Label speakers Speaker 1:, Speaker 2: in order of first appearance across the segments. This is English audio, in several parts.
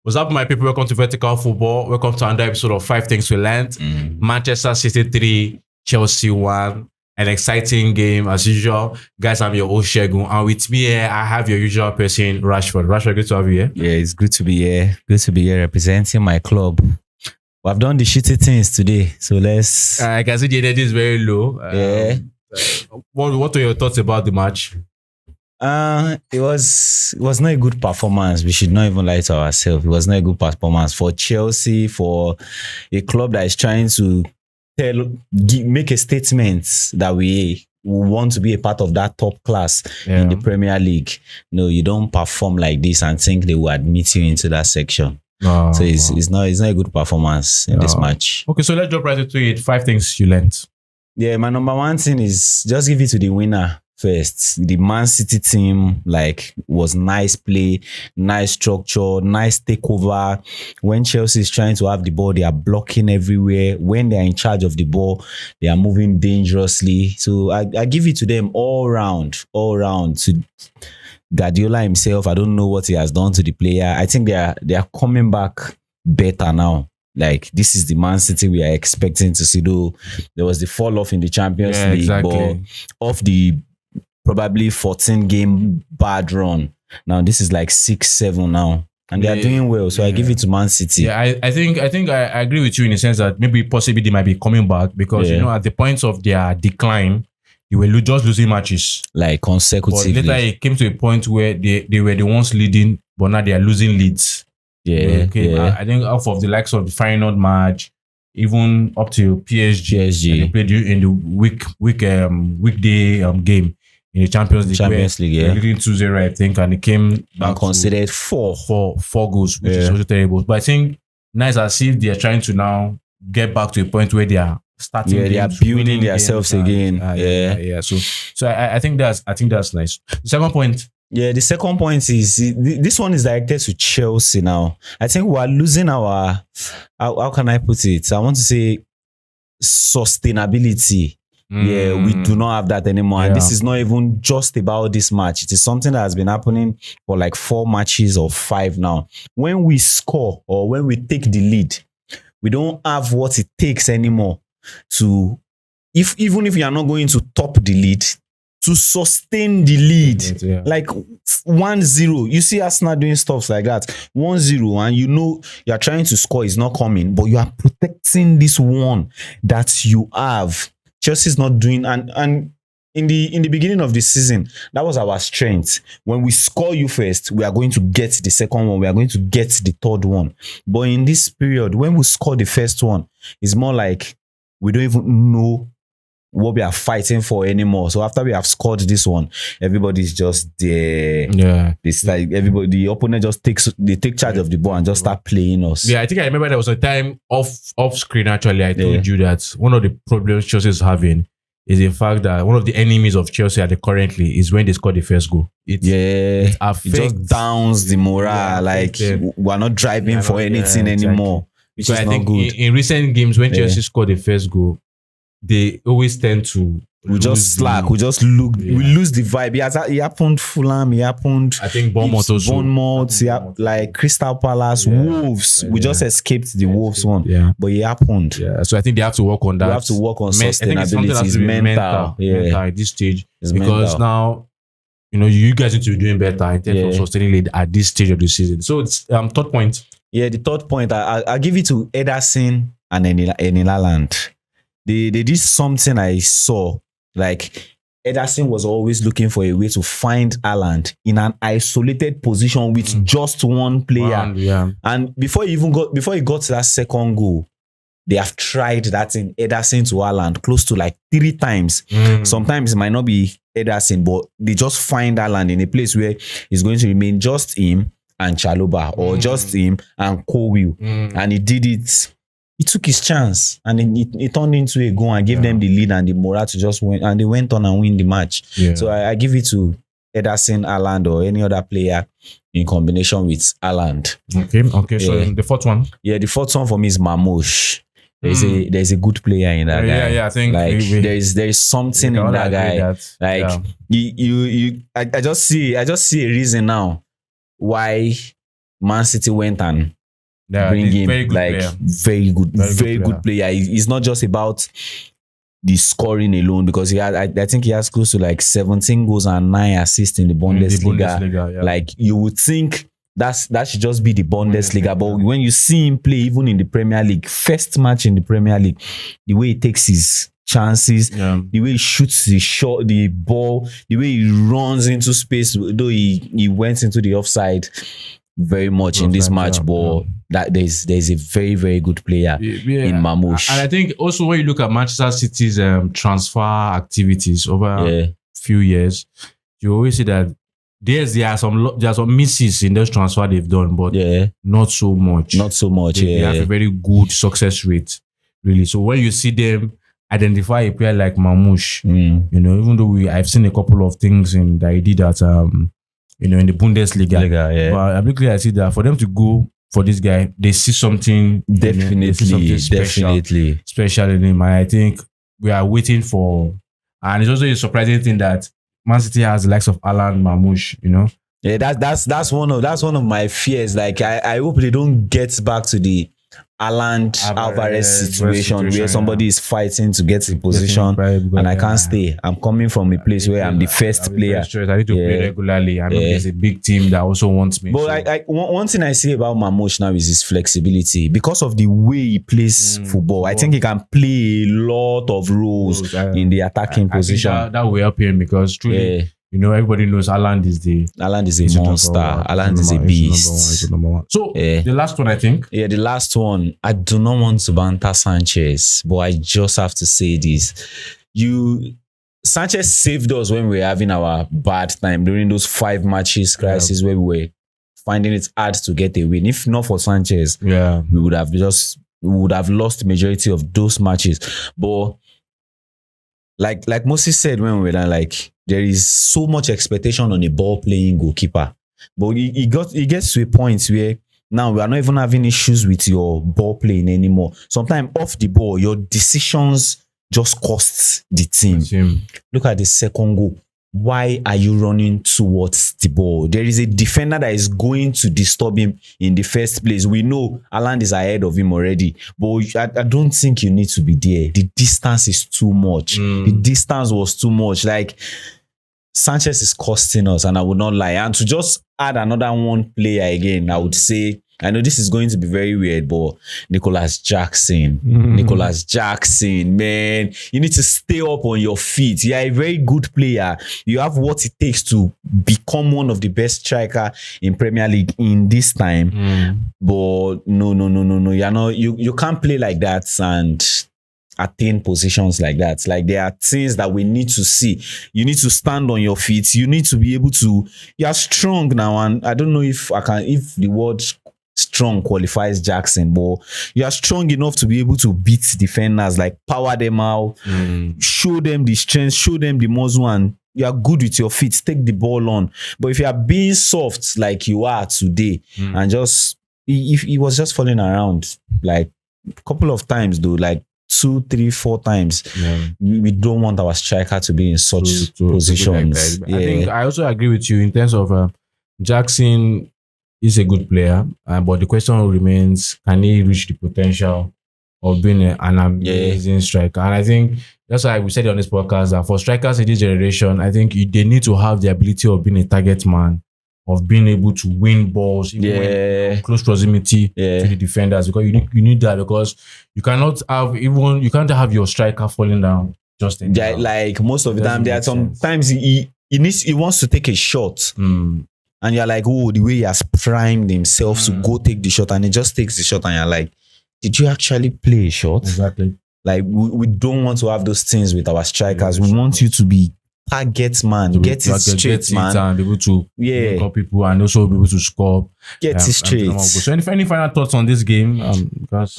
Speaker 1: What's up, my people? Welcome to Vertical Football. Welcome to another episode of 5 Things We Learned. Manchester City 3, Chelsea 1. An exciting game as usual. Guys, I'm your Oshegun. And with me here, I have your usual person, Rashford. Rashford, good to have you here.
Speaker 2: Yeah, it's good to be here. Good to be here representing my club. We've done the shitty things today. So let's...
Speaker 1: I can see the energy is very low. What were your thoughts about the match?
Speaker 2: It was not a good performance. We should not even lie to ourselves. It was not a good performance for Chelsea, for a club that is trying to make a statement that we want to be a part of that top class in the Premier League. No, you don't perform like this and think they will admit you into that section. So it's not a good performance in this match.
Speaker 1: Okay, so let's jump right into it. 5 things you learned.
Speaker 2: Yeah, my number one thing is just give it to the winner first. The Man City team was nice play, nice structure, nice takeover. When Chelsea is trying to have the ball, they are blocking everywhere. When they are in charge of the ball, they are moving dangerously. So I give it to them all round. To Guardiola himself, I don't know what he has done to the player. I think they are coming back better now. This is the Man City we are expecting to see. Though there was the fall off in the Champions League, but off the probably 14 game bad run. Now this is 6-7 now, and they are doing well. So I give it to Man City.
Speaker 1: Yeah, I think I agree with you in the sense that maybe possibly they might be coming back because at the point of their decline, they were just losing matches
Speaker 2: consecutively.
Speaker 1: But later it came to a point where they were the ones leading, but now they are losing leads. I think off of the likes of the Feyenoord match, even up to PSG. They played in the weekday game in the Champions League. Leading 2-0, I think, and it came back
Speaker 2: and considered four
Speaker 1: goals, which is also terrible. But I think nice as if they are trying to now get back to a point where they are starting.
Speaker 2: They are building themselves again.
Speaker 1: So I think that's nice. The second point.
Speaker 2: Yeah, the second point is this one is directed to Chelsea now. I think we are losing our, how can I put it? I want to say sustainability. Yeah, we do not have that anymore. And this is not even just about this match. It is something that has been happening for 4 matches or 5 now. When we score or when we take the lead, we don't have what it takes anymore to, even if you are not going to top the lead, to sustain the lead. 1-0. You see Arsenal doing stuff like that. 1-0, and you are trying to score, is not coming, but you are protecting this one that you have. Chelsea's not doing, and in the beginning of the season, that was our strength. When we score you first, we are going to get the second one, we are going to get the third one. But in this period, when we score the first one, it's more like we don't even know what we are fighting for anymore. So after we have scored this one, everybody's just there. Yeah, it's everybody, the opponent just take charge of the ball and just start playing us.
Speaker 1: Yeah, I think I remember there was a time off screen. Actually, I told you that one of the problems Chelsea is having is the fact that one of the enemies of Chelsea currently is when they score the first goal. It
Speaker 2: just downs the morale. We're not driving for anything anymore. Which is I think good.
Speaker 1: In recent games when Chelsea scored the first goal, they always tend to
Speaker 2: slack. We lose the vibe. It happened Fulham. It happened.
Speaker 1: I think Bournemouth
Speaker 2: Crystal Palace, Wolves. We just escaped the Wolves one. Yeah, but it happened.
Speaker 1: Yeah, so I think they have to work on that.
Speaker 2: We have to work on sustainability. It's mental.
Speaker 1: Mental at this stage because now you guys need to be doing better in terms of sustaining it at this stage of the season. So it's third point.
Speaker 2: Yeah, the third point. I give it to Ederson and Erling Haaland. They did something I saw. Ederson was always looking for a way to find Haaland in an isolated position with just one player. And before he got to that second goal, they have tried that in Ederson to Haaland close to 3 times. Sometimes it might not be Ederson, but they just find Haaland in a place where he's going to remain just him and Chalobah or just him and Colwill. And he did it. He took his chance and it turned into a goal and gave them the lead and the morale to just win. And they went on and win the match. Yeah. So I give it to Ederson, Haaland, or any other player in combination with Haaland.
Speaker 1: Okay. So the fourth one?
Speaker 2: Yeah, the fourth one for me is Mamush. There's a good player in that guy.
Speaker 1: Yeah, I think
Speaker 2: there is something in that guy. I just see a reason now why Man City went and bring him
Speaker 1: very good
Speaker 2: like
Speaker 1: player.
Speaker 2: very good player. It's not just about the scoring alone, because he had, I think he has close to like 17 goals and 9 assists in the Bundesliga.
Speaker 1: Yeah.
Speaker 2: Like you would think that should just be the Bundesliga, but when you see him play even in the Premier League, first match in the Premier League, the way he takes his chances, the way he shoots the shot, the ball, the way he runs into space, though he went into the offside very much in this match, but that there's a very, very good player in Mamouche.
Speaker 1: And I think also when you look at Manchester City's transfer activities over a few years, you always see that there are some misses in those transfer they've done, but not so much. They have a very good success rate, really. So when you see them identify a player like Mamouche, you know, even though I've seen a couple of things that he did at you know, in the Bundesliga, but I see that for them to go for this guy, they see something
Speaker 2: definitely
Speaker 1: special in him. And I think we are waiting for, and it's also a surprising thing that Man City has the likes of Haaland, Mamouche, you know.
Speaker 2: Yeah, that's one of my fears. Like I hope they don't get back to the Haaland Alvarez situation where somebody is fighting to get a position and I can't stay. I'm coming from a place where I'm the first player.
Speaker 1: I need to play regularly. I mean, there's a big team that also wants me.
Speaker 2: But one thing I see about Mamouche now is his flexibility. Because of the way he plays football, I think he can play a lot of roles in the attacking position.
Speaker 1: That will help him because truly, you know, everybody knows Haaland is
Speaker 2: a monster. Haaland is a beast.
Speaker 1: Number one. So the last one, I think.
Speaker 2: Yeah, the last one. I do not want to banter Sanchez, but I just have to say this. Sanchez saved us when we were having our bad time during those 5 matches crisis where we were finding it hard to get a win. If not for Sanchez, we would have lost the majority of those matches. But like Moses said when we were done, like there is so much expectation on a ball playing goalkeeper. But he gets to a point where now we are not even having issues with your ball playing anymore. Sometimes off the ball, your decisions just cost the team. Look at the second goal. Why are you running towards the ball? There is a defender that is going to disturb him in the first place. We know Haaland is ahead of him already, but I don't think you need to be there. The distance is too much. The distance was too much. Like, Sanchez is costing us, and I would not lie. And to just add another one player again, I would say, I know this is going to be very weird, but Nicholas Jackson, man, you need to stay up on your feet. You're a very good player. You have what it takes to become one of the best striker in Premier League in this time. But no. You can't play like that and attain positions like that. Like, there are things that we need to see. You need to stand on your feet. You need to be able to. You are strong now, and I don't know if the word strong qualifies Jackson, but you are strong enough to be able to beat defenders, like power them out, show them the strength, show them the muscle, and you are good with your feet. Take the ball on. But if you are being soft like you are today, and just if he was just falling around like a couple of times though, like 2, 3, 4 times, we don't want our striker to be in such positions.
Speaker 1: I think I also agree with you in terms of Jackson is a good player, but the question remains: can he reach the potential of being an amazing striker? And I think that's why we said on this podcast that for strikers in this generation, I think they need to have the ability of being a target man, of being able to win balls, even when in close proximity to the defenders, because you need that, because you can't have your striker falling down just in
Speaker 2: like most of the time. There are sometimes he wants to take a shot. And you're like, oh, the way he has primed himself to go take the shot, and he just takes the shot, and you're like, did you actually play a shot?
Speaker 1: Exactly.
Speaker 2: Like, we don't want to have those things with our strikers. We want you to be target man, get it straight, man,
Speaker 1: and be able to pick up people, and also be able to score.
Speaker 2: Get it straight.
Speaker 1: So, any final thoughts on this game? Because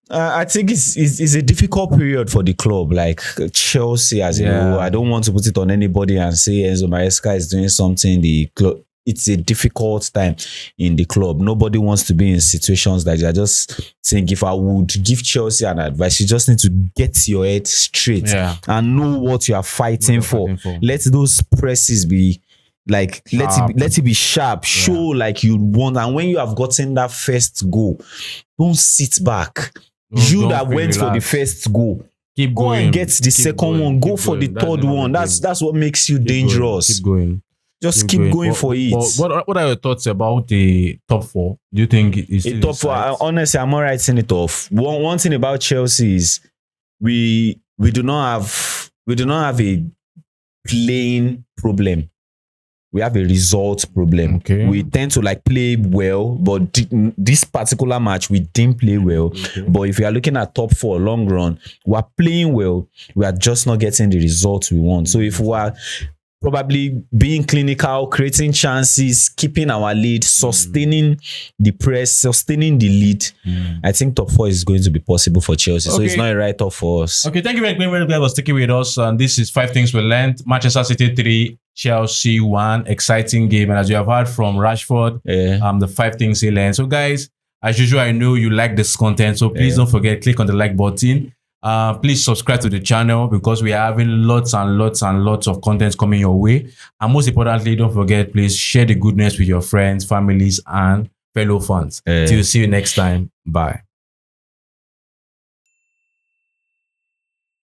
Speaker 2: I think it's a difficult period for the club, like Chelsea as you know. I don't want to put it on anybody and say Enzo Maresca is doing something. The club, it's a difficult time in the club. Nobody wants to be in situations that you're just saying, if I would give Chelsea an advice, you just need to get your head straight and know what you are fighting for. Let those presses be Like let it be sharp. Show like you want. And when you have gotten that first goal, don't sit back. You that went for the first goal,
Speaker 1: keep
Speaker 2: go
Speaker 1: going.
Speaker 2: and get the second one. Go for the third one. That's what makes you dangerous.
Speaker 1: Keep going.
Speaker 2: Just keep going for it.
Speaker 1: But what are your thoughts about the top four? Do you think it's
Speaker 2: a top four? Honestly, I'm not writing it off. One thing about Chelsea is we do not have a playing problem. We have a result problem.
Speaker 1: Okay.
Speaker 2: We tend to like play well, but this particular match we didn't play well.
Speaker 1: Okay.
Speaker 2: But if you are looking at top four long run, we are playing well. We are just not getting the results we want. So if we are probably being clinical, creating chances, keeping our lead, sustaining the press, sustaining the lead, I think top four is going to be possible for Chelsea. Okay. So it's not a write-off for us.
Speaker 1: Okay, thank you very much for sticking with us. And this is 5 Things We Learned. Manchester City 3, Chelsea 1. Exciting game. And as you have heard from Rashford, the 5 things he learned. So guys, as usual, I know you like this content. So please don't forget, click on the like button. Please subscribe to the channel because we are having lots and lots and lots of content coming your way. And most importantly, don't forget, please share the goodness with your friends, families, and fellow fans. Till see you next time. Bye.